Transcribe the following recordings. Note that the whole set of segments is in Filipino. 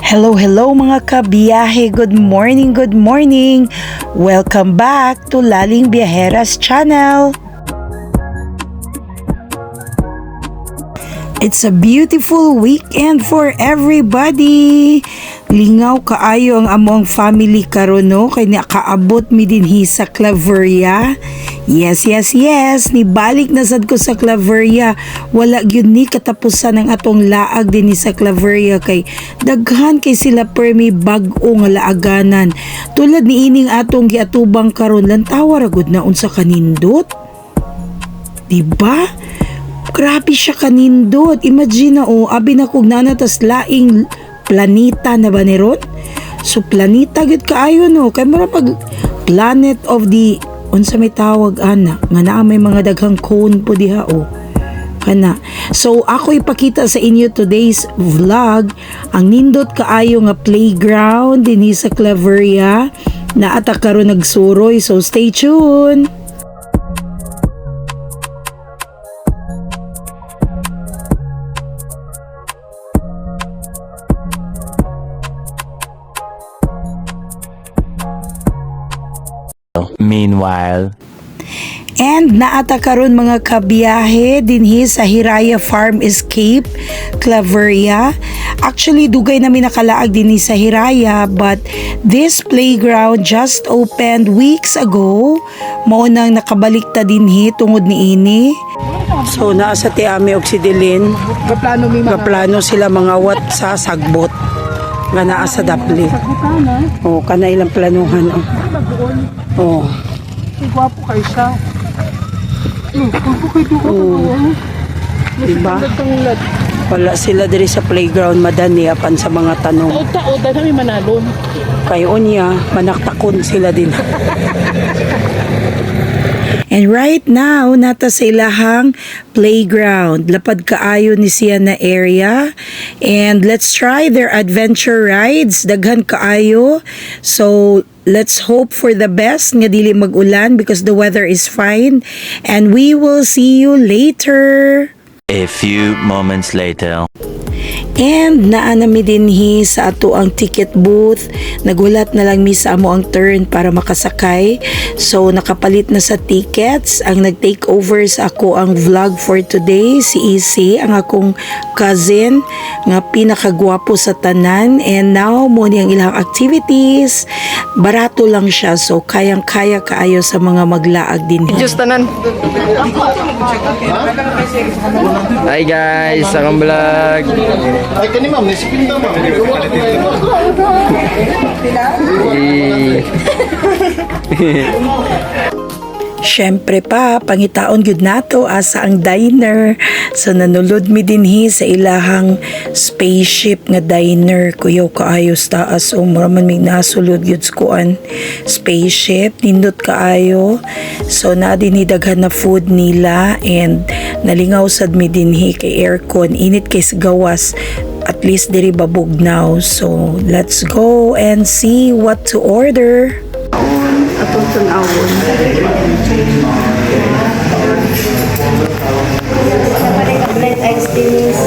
Hello, hello mga kabiyahe. Good morning, good morning. Welcome back to Laling Biyaheras channel. It's a beautiful weekend for everybody. Lingaw kaayo ang among family karon no kay nakaabot mi dinhi sa Claveria. Yes. Nibalik na sad ko sa Claveria. Wala gyud ni katapusan ang atong laag dinhi sa Claveria kay daghan kay sila permi bag-o nga laaganan. Tulad ni ining atong giatubang karon lantawa ra gud na unsa kanindot. Diba? Grabe siya kanindot. Imagine na abi na kog nanatas laing planeta na ba ni ron? So planeta gud kaayo no kay mura pag planet of the unsa may tawag ana nga naa may mga daghang cone po diha o kana. So ako ipakita sa inyo today's vlog ang nindot kaayo nga playground dinhi sa Claveria na ata karon nagsuroy, so stay tuned. Meanwhile, and naata karon mga kabiyahe dinhi sa Hiraya Farm Escape, Claveria. Actually, dugay namin nakalaag dinhi sa Hiraya, but this playground just opened weeks ago. Mao nang nakabalik ta dinhi tungod niini. So naa sa Tiami og si Dilin. Gaplano sila mga wat sa sagbot. Nga naa sa Dapli. Oh, kana ilang planuhan oh. Oh. Gwapo kayo siya. Diba? Wala sila diri sa playground madani apan sa mga tanong. Taod na may manalon. Kayo niya, manaktakon sila din. And right now, nata sa ilahang playground. Lapad kaayo ni siya na area. And let's try their adventure rides. Daghan kaayo. So, let's hope for the best nga dili mag-ulan because the weather is fine. And we will see you later. a few moments later. And naa na mi dinhi sa ato ang ticket booth. Nagulat na lang mi sa amo ang turn para makasakay. So nakapalit na sa tickets. Ang nag-take over sa ako ang vlog for today, si EC, ang akong cousin nga pinakagwapo sa tanan. And now mo ni ang ilang activities. Barato lang siya, so kayang-kaya kaayo sa mga maglaag din. Just tanan. Hi guys, akong vlog. Ay, kani ma'am, nasipin daw ma'am. Syempre pa, pangitaon gyud nato asa ang diner. So nanulod mi dinhi sa ilahang spaceship nga diner. Kuyaw kaayos taas o muraman may nasulod gyud kuan spaceship nindot kaayo. So na dinhi daghan na food nila and nalingaw sad mi dinhi kay aircon. Init kay sa gawas. At least diri babugnaw. So let's go and see what to order. Atong tunawon. Blend ice teas.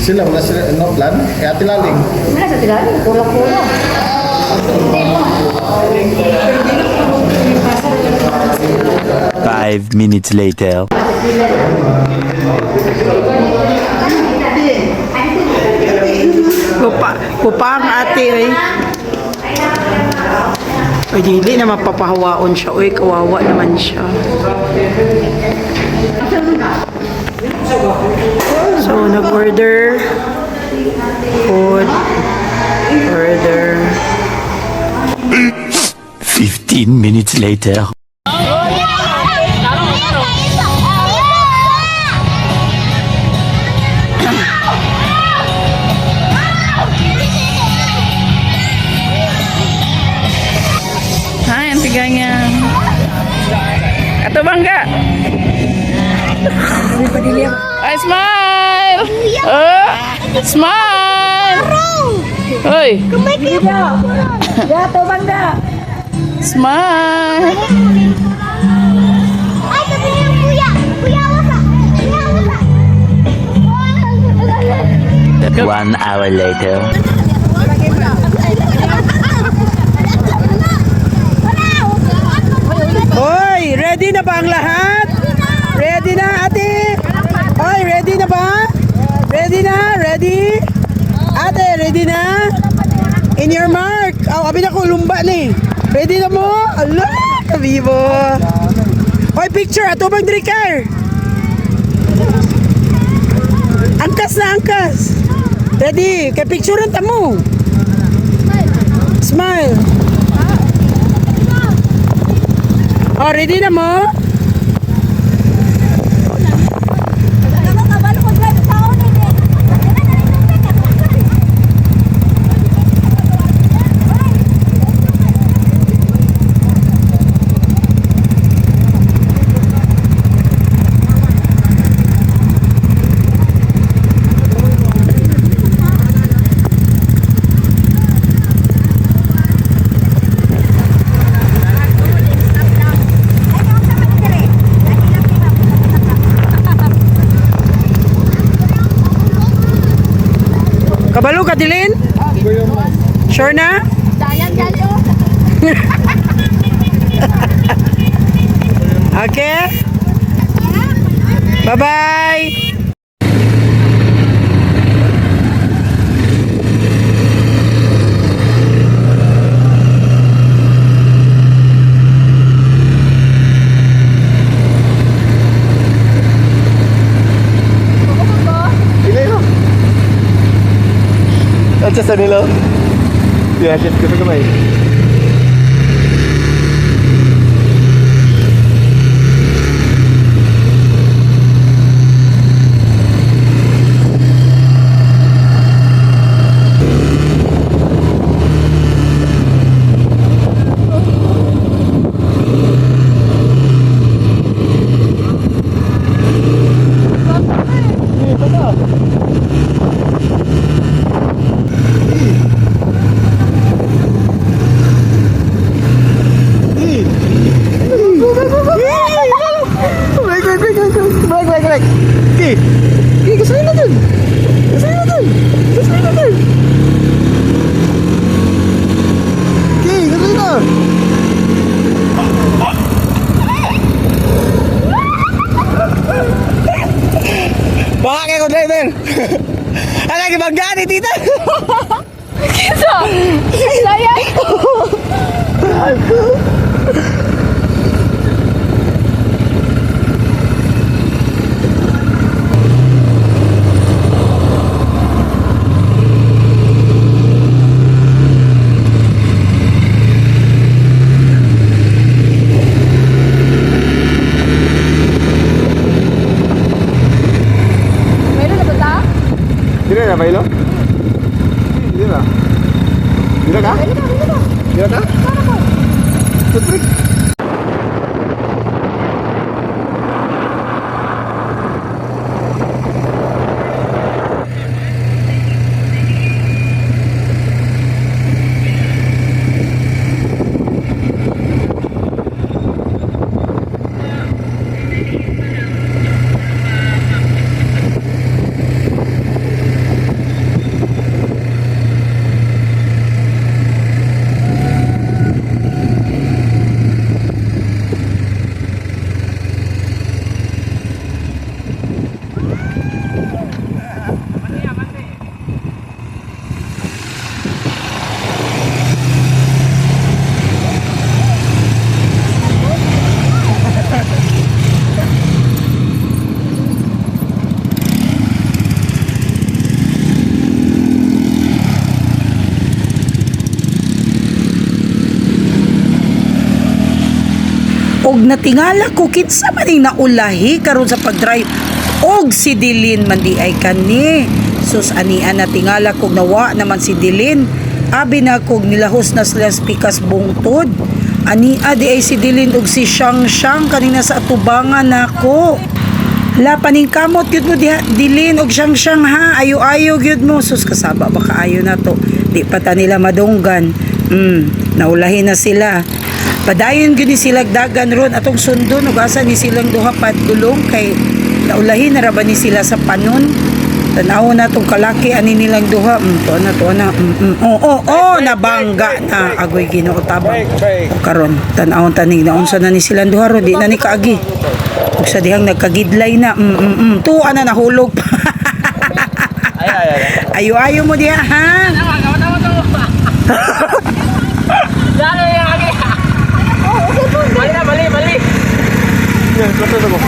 Sila, wala sila, no plan? Kaya tilaling. Wala sa tilaan, kula-kula. 5 minutes later. Kupang ate oy. Oy dili na mapapahawaon siya oy, kawawa naman siya. So nag-order food, order. 15 minutes later. Hai, ang tiganya. Ato bangga. Ay, smile. Oh, smile. Hoy. Gato bangga. Smile. Ay, sabi niyo kuya. Kuya, wasa. Kuya, wasa. 1 hour later. Hoy, ready na ba ang lahat? Ready na, ate? Hoy, ready na ba? Ready na? Ready? Ate, ready na? In your mark. Oh, abi na ko lumba ni. Ready na mo? Allah, kabibo. Hoy, picture ato bang drikar? Angkas na angkas. Ready? Kay picturean ta mo. Smile. Oh, ready na mo? Kabalo ka, Dilin? Sure na? Okay? Bye-bye! At sa nila. Yeah, shit ko kamay. Baka kayo ko driver. Ala, gibanggaan ni tita. Kisa! Layan! Dila na, Milo? Dila. Dila ka? Dila ka? Tutrik. Og natingala ko kinsa man ning naulahi karon sa pagdrive og si Dilin man di ay kani. Sus anian natingala kog nawa naman si Dilin. Abi na kog nilahos na sila pikas bungtod. Ani di ay si Dilin og si Shang kanina sa atubangan nako. La paning kamot gyud mo diha Dilin og Shang ha. Ayo gyud mo. Sus kasaba baka ayo na to. Di pa ta nila madunggan. Naulahi na sila. Padayon gyud ni sila dagan ron atong sundon ug asa ni silang duha pat dulong kay naulahi na ra ba ni sila sa panon. Tanaw na tong kalaki ani nilang duha. To na. Nabangga na. Agoy Ginoo tabang. Karon tanaw tanig na unsa na ni silang duha ro di na ni kaagi. Ug sa dihang nagkagidlay na. Tuwa na nahulog pa. Ayo mo diha ha. Bali. Yan, plato na mo.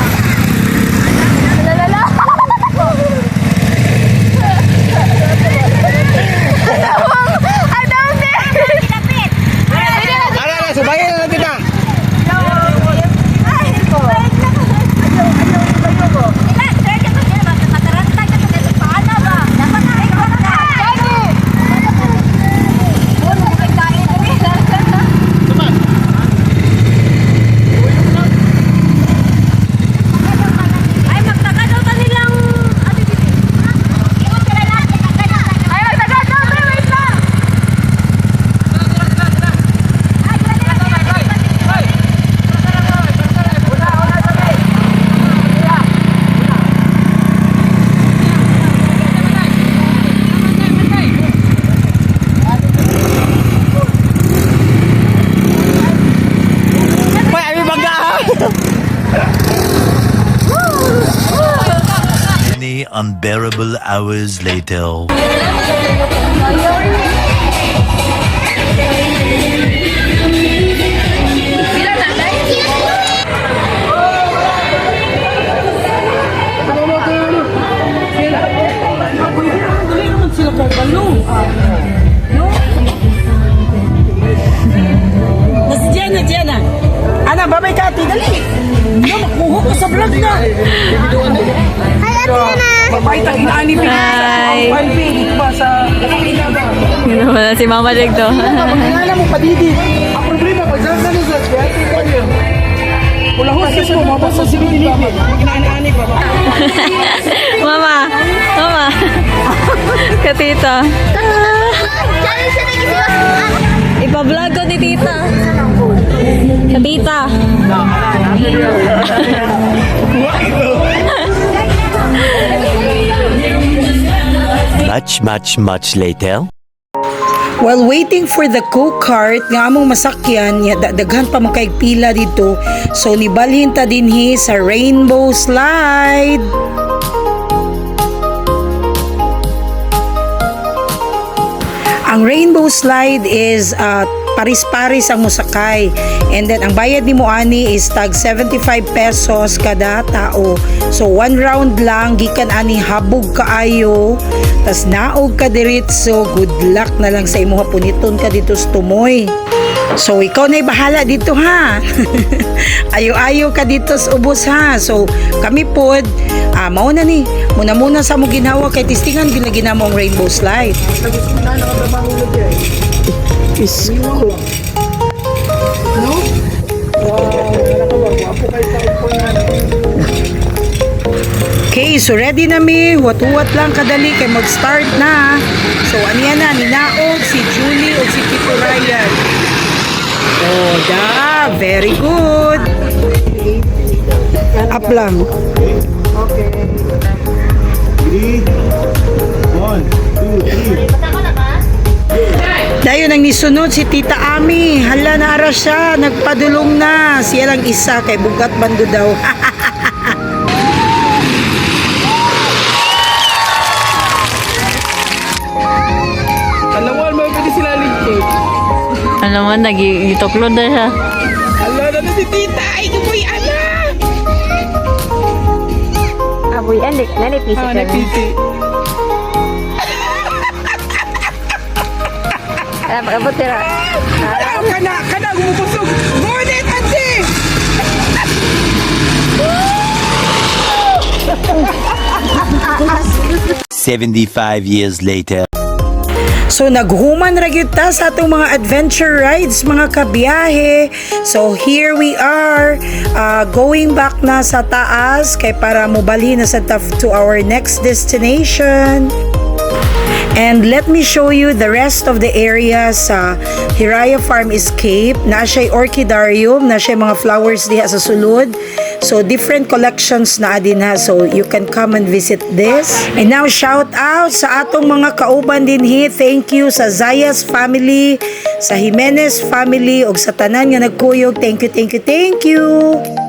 Subayin na natin na. Many unbearable hours later. Diana. Ana, babay ka, ati, dali. Makuha ko sa vlog na. Hi, Ate na. Babay, tag-inaani. Hi. Ba sa... Yun naman si Mama Jig to. Pag-ingana mo, padidi. Ang problema, pag saan ka nasa kaya kayo. Wala ko kasi mo, mabasa si Billy. Inaani pa ba? Mama. Katita. Ipa-vlog ko ni Tita. Katita. Much later. While waiting for the go-kart nga among masakyan, daghan pa man kay pila dito. So nibalhin ta dinhi sa Rainbow Slide. Ang Rainbow Slide is paris-paris ang musakay. And then ang bayad ni mo ani is tag 75 pesos kada tao. So one round lang gikan ani habog kaayo. Tas naog ka diretso, good luck na lang sa imo puniton ka dito sa tumoy. So ikaw na'y bahala dito ha. Ayo-ayo ka dito sa ubos ha. So kami pod mao na ni. Muna sa mo ginawa kay tistingan ginagina mo ang Rainbow Slide. Isko. No? Okay, so ready na mi. Huwat-huwat lang kadali kay mag-start na. So aniya na, ninaog si Julie o si Tito Ryan. Oh, very good. Up lang. Okay. 3, 1, 2, 3. Dayon ang nisunod si Tita Ami. Hala na ara siya, nagpadulong na. Siya lang isa kay bugat bando daw. Alawan mo pwede sila ligpit. Alam mo, nag-itoklod na siya. Ala na si tita. Ay, kuboy, ala. Aboy, andik. Nanipisi ka na. Napisi. Abot tira. Kana, gumupusog. Ngunit, ate. 75 years later. So naghuman ra gyud ta sa atong mga adventure rides, mga kabiyahe. So here we are going back na sa taas kay para mobalhin na sa to our next destination. And let me show you the rest of the area sa Hiraya Farm Escape. Na siya'y orchidarium, na siya'y mga flowers diha sa sulod. So different collections na din ha. So you can come and visit this. And now shout out sa atong mga kauban din hi. Thank you sa Zayas family, sa Jimenez family, og sa tanan nga nagkuyog. Thank you, thank you, thank you.